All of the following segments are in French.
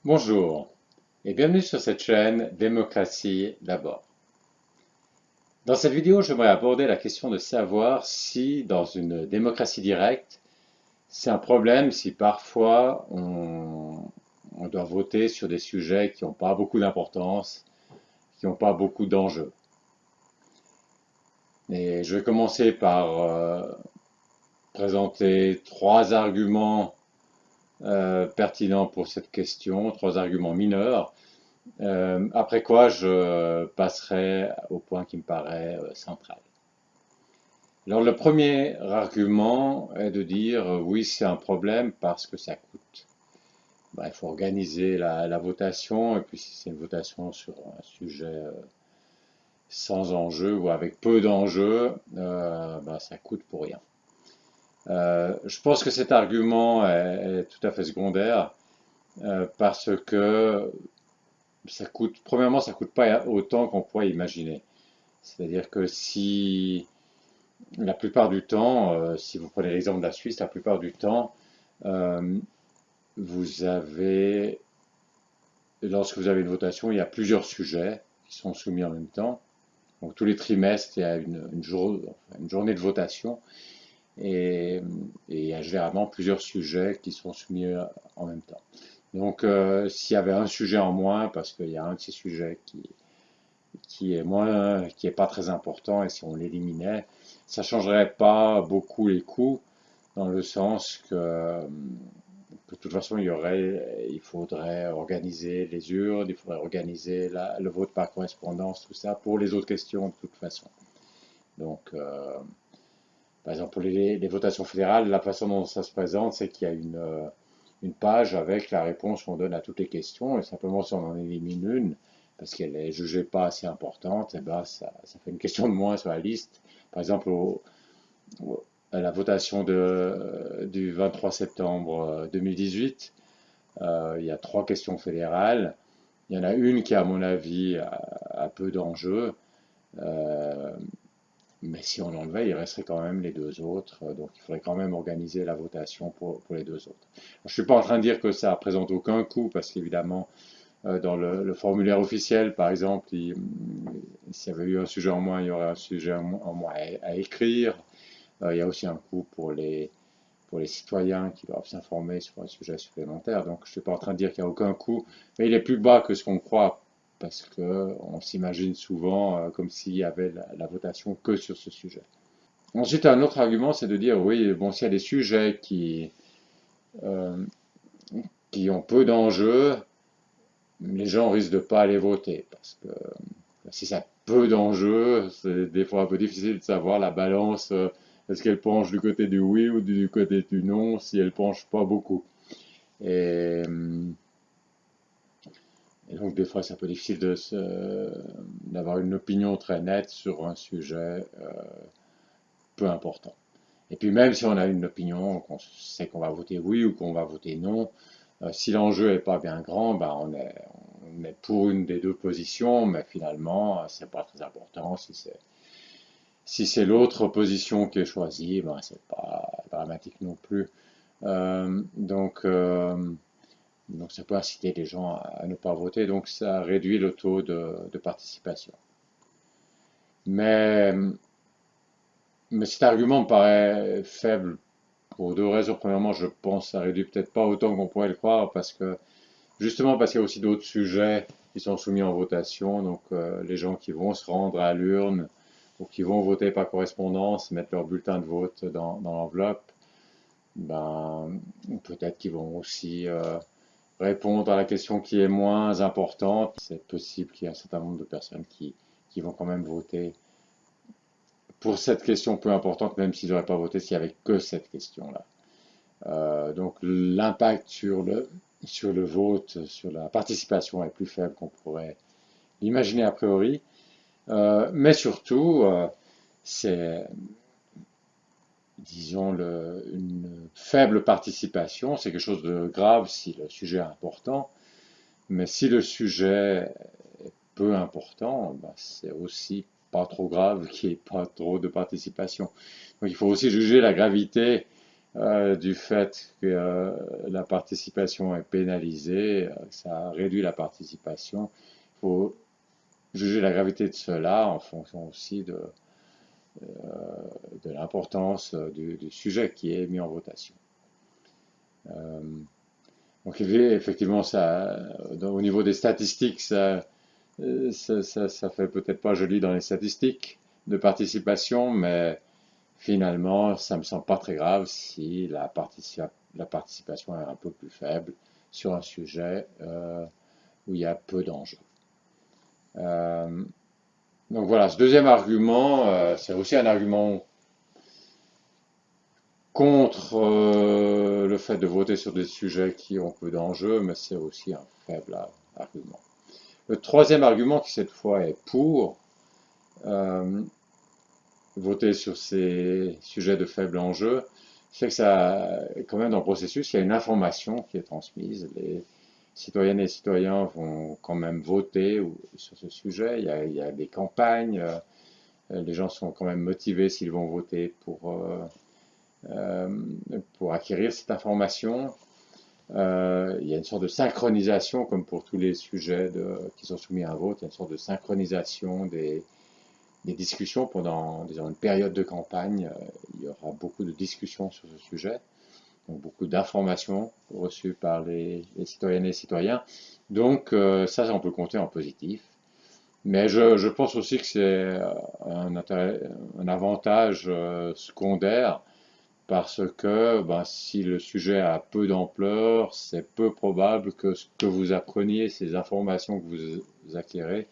Bonjour et bienvenue sur cette chaîne Démocratie d'abord. Dans cette vidéo, j'aimerais aborder la question de savoir si dans une démocratie directe, c'est un problème si parfois on doit voter sur des sujets qui n'ont pas beaucoup d'importance, qui n'ont pas beaucoup d'enjeux. Et je vais commencer par présenter trois arguments pertinents pour cette question, trois arguments mineurs. Après quoi, je passerai au point qui me paraît central. Alors, le premier argument est de dire oui, c'est un problème parce que ça coûte. Il faut organiser la votation, et puis si c'est une votation sur un sujet sans enjeu ou avec peu d'enjeux, ça coûte pour rien. Je pense que cet argument est tout à fait secondaire parce que premièrement, ça coûte pas autant qu'on pourrait imaginer. C'est-à-dire que si la plupart du temps, si vous prenez l'exemple de la Suisse, la plupart du temps, euh, vous avez, lorsque vous avez une votation, il y a plusieurs sujets qui sont soumis en même temps. Donc tous les trimestres, il y a une journée de votation et il y a généralement plusieurs sujets qui sont soumis en même temps. Donc s'il y avait un sujet en moins, parce qu'il y a un de ces sujets qui est pas très important, et si on l'éliminait, ça changerait pas beaucoup les coûts, dans le sens que de toute façon il faudrait organiser les urnes, il faudrait organiser le vote par correspondance, tout ça pour les autres questions de toute façon. Donc par exemple pour les votations fédérales, la façon dont ça se présente, c'est qu'il y a une page avec la réponse qu'on donne à toutes les questions, et simplement si on en élimine une, parce qu'elle est jugée pas assez importante, et ben ça fait une question de moins sur la liste. Par exemple, à la votation du 23 septembre 2018, il y a trois questions fédérales. Il y en a une qui, à mon avis, a peu d'enjeux, euh, mais si on l'enlevait, il resterait quand même les deux autres, donc il faudrait quand même organiser la votation pour les deux autres. Je ne suis pas en train de dire que ça ne présente aucun coût, parce qu'évidemment, dans le formulaire officiel, par exemple, s'il y avait eu un sujet en moins, il y aurait un sujet en moins à écrire. Il y a aussi un coût pour les citoyens qui doivent s'informer sur un sujet supplémentaire. Donc je ne suis pas en train de dire qu'il n'y a aucun coût, mais il est plus bas que ce qu'on croit, parce qu'on s'imagine souvent comme s'il y avait la votation que sur ce sujet. Ensuite, un autre argument, c'est de dire, oui, bon, s'il y a des sujets euh, qui ont peu d'enjeux, les gens risquent de ne pas aller voter, parce que si ça a peu d'enjeux, c'est des fois un peu difficile de savoir la balance, est-ce qu'elle penche du côté du oui ou du côté du non, si elle penche pas beaucoup. Et, et donc des fois c'est un peu difficile d'avoir une opinion très nette sur un sujet peu important. Et puis même si on a une opinion, qu'on sait qu'on va voter oui ou qu'on va voter non, si l'enjeu est pas bien grand, on est pour une des deux positions, mais finalement c'est pas très important si c'est l'autre position qui est choisie, c'est pas dramatique non plus. Euh, donc, euh, donc ça peut inciter les gens à ne pas voter, donc ça réduit le taux de participation. Mais, mais cet argument me paraît faible pour deux raisons. Premièrement, je pense que ça réduit peut-être pas autant qu'on pourrait le croire, justement parce qu'il y a aussi d'autres sujets qui sont soumis en votation, donc les gens qui vont se rendre à l'urne ou qui vont voter par correspondance, mettre leur bulletin de vote dans l'enveloppe, ben, peut-être qu'ils vont aussi répondre à la question qui est moins importante. C'est possible qu'il y ait un certain nombre de personnes qui vont quand même voter pour cette question peu importante, même s'ils n'auraient pas voté s'il n'y avait que cette question-là. Donc l'impact sur le vote, sur la participation est plus faible qu'on pourrait l'imaginer a priori. Mais surtout, c'est, disons, une faible participation, c'est quelque chose de grave si le sujet est important, mais si le sujet est peu important, c'est aussi pas trop grave qu'il n'y ait pas trop de participation. Donc il faut aussi juger la gravité du fait que la participation est pénalisée, ça réduit la participation. Il faut juger la gravité de cela en fonction aussi de l'importance du sujet qui est mis en votation. Euh, donc effectivement, au niveau des statistiques, ça fait peut-être pas joli dans les statistiques de participation, mais finalement, ça me semble pas très grave si la participation est un peu plus faible sur un sujet où il y a peu d'enjeux. Euh, donc voilà, ce deuxième argument, c'est aussi un argument contre le fait de voter sur des sujets qui ont peu d'enjeux, mais c'est aussi un faible argument. Le troisième argument, qui cette fois est pour euh, voter sur ces sujets de faible enjeu, c'est que ça, quand même, dans le processus, il y a une information qui est transmise. Les citoyennes et citoyens vont quand même voter sur ce sujet. Il y a des campagnes. Les gens sont quand même motivés s'ils vont voter euh, pour acquérir cette information. Il y a une sorte de synchronisation, comme pour tous les sujets qui sont soumis à un vote, il y a une sorte de synchronisation des discussions pendant, disons, une période de campagne. Il y aura beaucoup de discussions sur ce sujet, donc beaucoup d'informations reçues par les citoyennes et les citoyens. Donc ça, on peut compter en positif. Mais je pense aussi que c'est un avantage secondaire parce que ben, si le sujet a peu d'ampleur, c'est peu probable que ce que vous appreniez, ces informations que vous acquérez,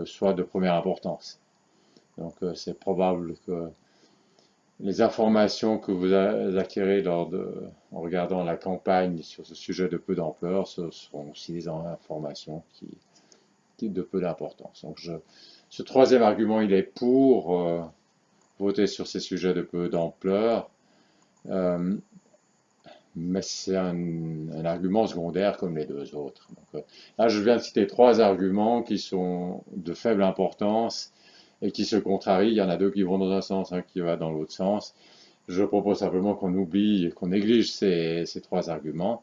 soient de première importance. Donc c'est probable que les informations que vous acquérez en regardant la campagne sur ce sujet de peu d'ampleur, ce seront aussi des informations qui de peu d'importance. Donc ce troisième argument, il est pour voter sur ces sujets de peu d'ampleur. Euh, mais c'est un argument secondaire comme les deux autres. Donc, là, je viens de citer trois arguments qui sont de faible importance et qui se contrarient. Il y en a deux qui vont dans un sens, un qui va dans l'autre sens. Je propose simplement qu'on oublie, qu'on néglige ces trois arguments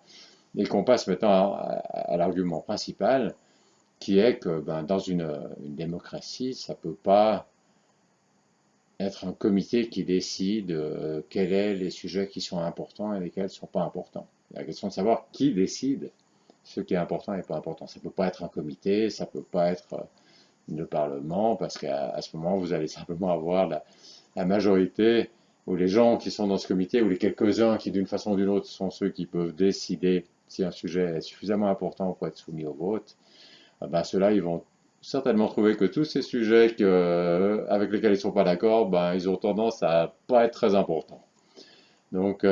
et qu'on passe maintenant à l'argument principal, qui est que ben, dans une démocratie, ça ne peut pas être un comité qui décide quels sont les sujets qui sont importants et lesquels ne sont pas importants. La question de savoir qui décide ce qui est important et pas important. Ça ne peut pas être un comité, ça ne peut pas être le Parlement, parce qu'à ce moment, vous allez simplement avoir la majorité, ou les gens qui sont dans ce comité, ou les quelques-uns qui, d'une façon ou d'une autre, sont ceux qui peuvent décider si un sujet est suffisamment important pour être soumis au vote. Ben, ceux-là, ils vont certainement trouver que tous ces sujets avec lesquels ils ne sont pas d'accord, ben, ils ont tendance à pas être très importants. Donc,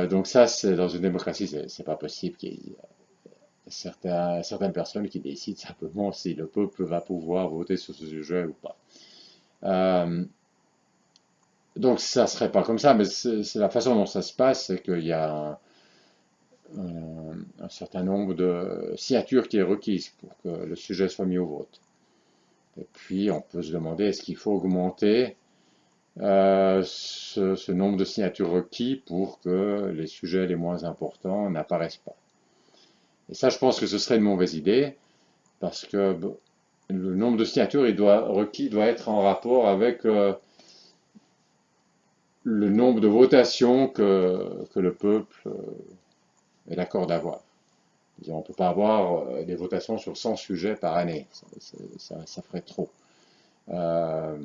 donc ça, c'est dans une démocratie, c'est pas possible qu'il y ait certaines personnes qui décident simplement si le peuple va pouvoir voter sur ce sujet ou pas. Euh, donc ça serait pas comme ça, mais c'est la façon dont ça se passe, c'est qu'il y a un certain nombre de signatures qui est requise pour que le sujet soit mis au vote. Et puis on peut se demander est-ce qu'il faut augmenter ce nombre de signatures requis pour que les sujets les moins importants n'apparaissent pas. Et ça, je pense que ce serait une mauvaise idée parce que le nombre de signatures requis doit être en rapport avec le nombre de votations que le peuple est d'accord d'avoir. On ne peut pas avoir des votations sur 100 sujets par année, ça ferait trop. Euh,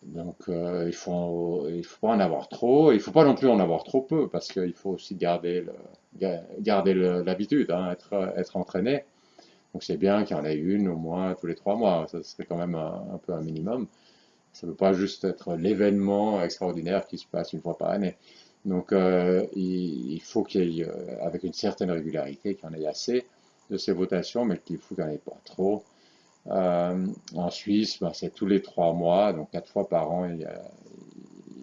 donc il faut pas en avoir trop, il ne faut pas non plus en avoir trop peu, parce qu'il faut aussi garder l'habitude, hein, être entraîné. Donc c'est bien qu'il y en ait une au moins tous les 3 mois, ça serait quand même un peu un minimum. Ça ne peut pas juste être l'événement extraordinaire qui se passe une fois par année. Donc il faut qu'il y ait, avec une certaine régularité, qu'il y en ait assez de ces votations, mais qu'il faut qu'il n'y en ait pas trop. En Suisse, ben, c'est tous les 3 mois, donc 4 fois par an, il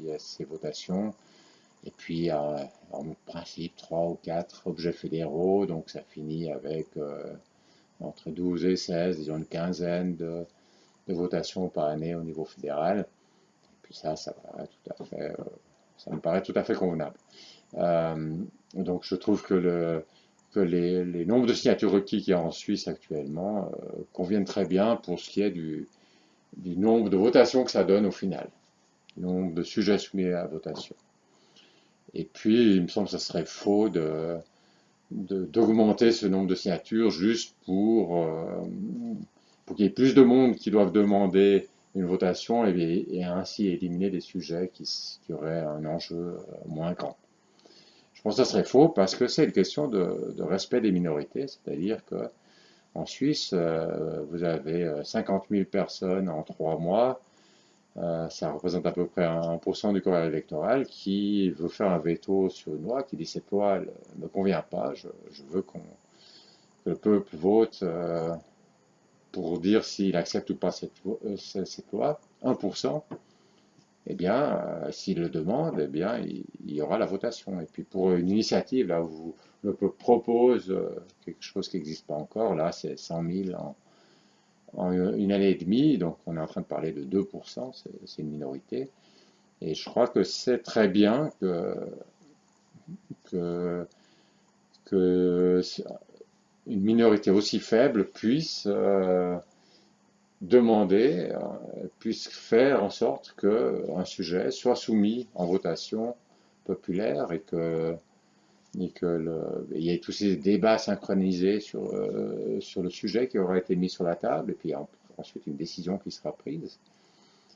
y a ces votations. Et puis, en principe, 3 ou 4 objets fédéraux, donc ça finit avec entre 12 et 16, disons une quinzaine de votations par année au niveau fédéral. Puis ça me paraît tout à fait convenable. Donc je trouve que les nombres de signatures requis qu'il y a en Suisse actuellement conviennent très bien pour ce qui est du nombre de votations que ça donne au final, le nombre de sujets soumis à votation. Et puis, il me semble que ce serait faux d'augmenter ce nombre de signatures juste pour qu'il y ait plus de monde qui doivent demander une votation et ainsi éliminer des sujets qui auraient un enjeu moins grand. Je pense que ça serait faux parce que c'est une question de respect des minorités, c'est-à-dire que en Suisse, vous avez 50 000 personnes en 3 mois, ça représente à peu près 1% du corps électoral qui veut faire un veto sur une loi, qui dit cette loi ne me convient pas, je veux que le peuple vote pour dire s'il accepte ou pas cette loi. 1%, eh bien, s'il le demande, eh bien, il y aura la votation. Et puis pour une initiative, là où le peuple propose quelque chose qui n'existe pas encore, là c'est 100 000 en une année et demie, donc on est en train de parler de 2%, c'est une minorité. Et je crois que c'est très bien que une minorité aussi faible puisse demander, puisse faire en sorte qu'un sujet soit soumis en votation populaire et il y ait tous ces débats synchronisés sur le sujet qui aura été mis sur la table, et puis ensuite une décision qui sera prise.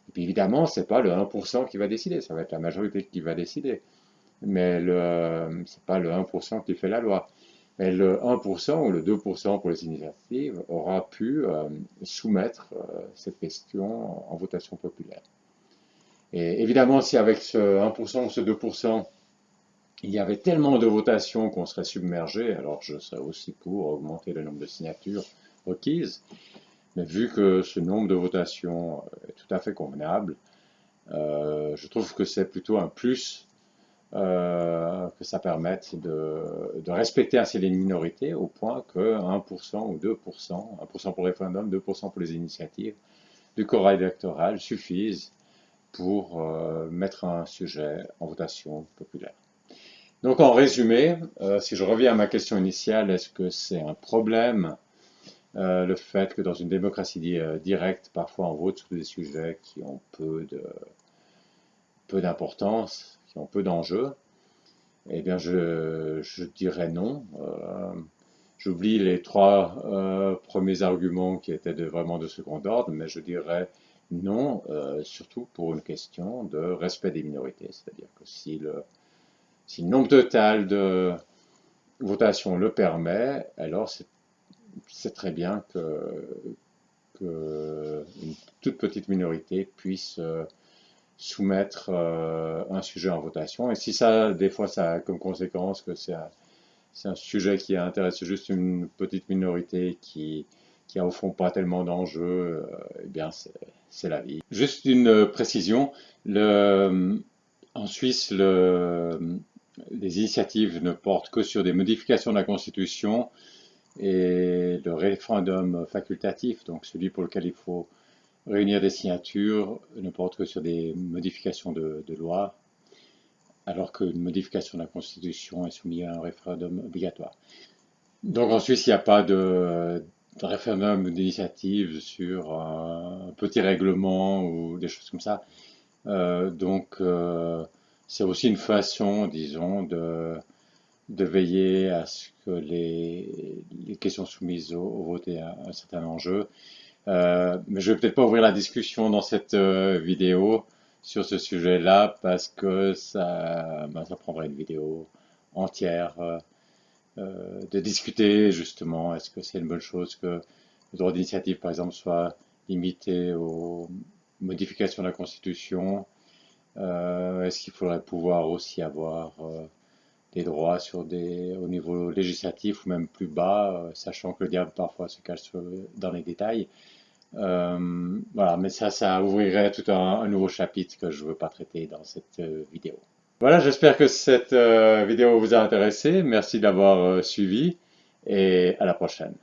Et puis évidemment, c'est pas le 1% qui va décider, ça va être la majorité qui va décider. Mais c'est pas le 1% qui fait la loi. Mais le 1% ou le 2% pour les initiatives aura pu soumettre cette question en votation populaire. Et évidemment, si avec ce 1% ou ce 2%, il y avait tellement de votations qu'on serait submergé, alors je serais aussi pour augmenter le nombre de signatures requises. Mais vu que ce nombre de votations est tout à fait convenable, je trouve que c'est plutôt un plus que ça permette de respecter ainsi les minorités au point que 1% ou 2%, 1% pour le référendum, 2% pour les initiatives du corps électoral suffisent pour mettre un sujet en votation populaire. Donc en résumé, si je reviens à ma question initiale, est-ce que c'est un problème le fait que dans une démocratie directe, parfois on vote sur des sujets qui ont peu d'importance, qui ont peu d'enjeux? Eh bien, je dirais non. J'oublie les 3 premiers arguments qui étaient vraiment de second ordre, mais je dirais non, surtout pour une question de respect des minorités. C'est-à-dire que si le nombre total de votations le permet, alors c'est très bien que une toute petite minorité puisse soumettre un sujet en votation. Et si ça, des fois, ça a comme conséquence que c'est un sujet qui intéresse juste une petite minorité qui a au fond pas tellement d'enjeux, eh bien c'est la vie. Juste une précision, en Suisse, les initiatives ne portent que sur des modifications de la Constitution et le référendum facultatif, donc celui pour lequel il faut réunir des signatures, ne porte que sur des modifications de loi, alors qu'une modification de la Constitution est soumise à un référendum obligatoire. Donc en Suisse, il n'y a pas de référendum d'initiative sur un petit règlement ou des choses comme ça. Donc c'est aussi une façon, disons, de veiller à ce que les questions soumises au vote aient un certain enjeu. Mais je vais peut-être pas ouvrir la discussion dans cette vidéo sur ce sujet-là parce que ça prendrait une vidéo entière de discuter justement. Est-ce que c'est une bonne chose que le droit d'initiative, par exemple, soit limité aux modifications de la Constitution? Est-ce qu'il faudrait pouvoir aussi avoir des droits au niveau législatif ou même plus bas, sachant que le diable parfois se cache dans les détails. Voilà, mais ça ouvrirait tout un nouveau chapitre que je ne veux pas traiter dans cette vidéo. Voilà, j'espère que cette vidéo vous a intéressé. Merci d'avoir suivi et à la prochaine.